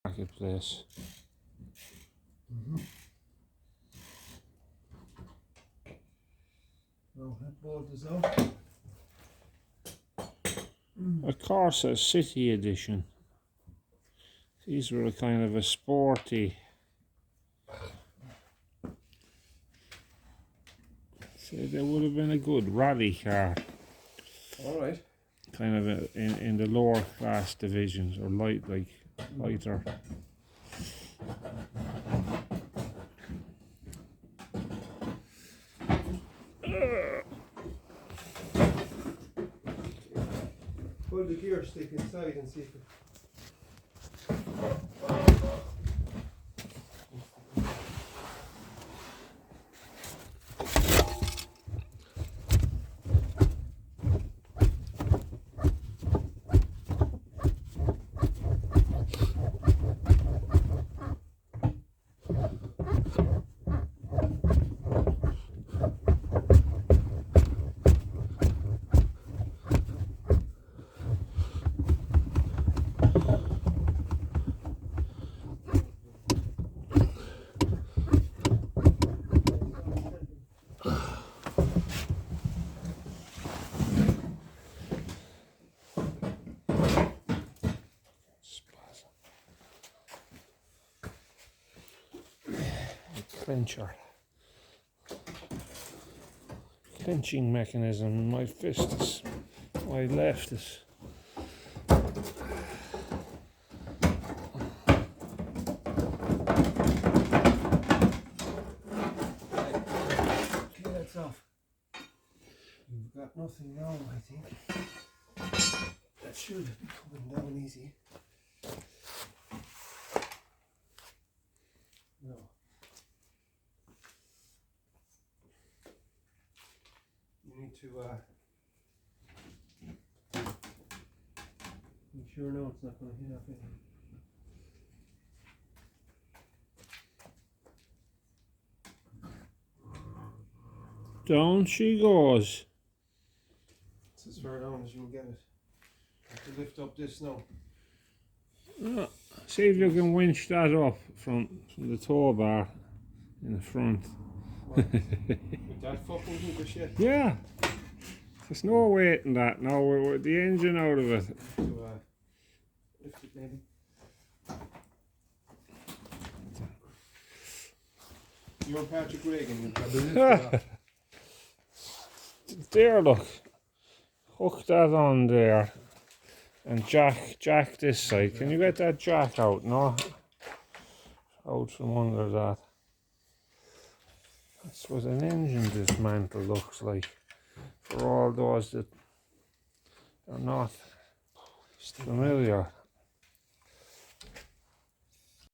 marketplace. No, that board is out. A Corsa City Edition. These were a kind of a sporty. So they would have been a good rally car. All right. Kind of in the lower class divisions, or lighter. Pull the gear stick inside and see if it... Clenching mechanism in my fist. My left is. Okay, that's off. You've got nothing now, I think. That should be coming down easy. No. You need to make sure now it's not going to hit up anything. Down she goes. It's as far down as you can get it. I have to lift up this now. See if you can winch that up from the tow bar in the front. With that fucking heap of shit. Yeah. There's no weight in that now, with the engine out of it. To lift it maybe. You're Patrick Reagan, you've got to lift it up. There, look. Hook that on there. And jack this side. Can you get that jack out? No? Out from under that. That's what an engine dismantle looks like. For all those that are not familiar.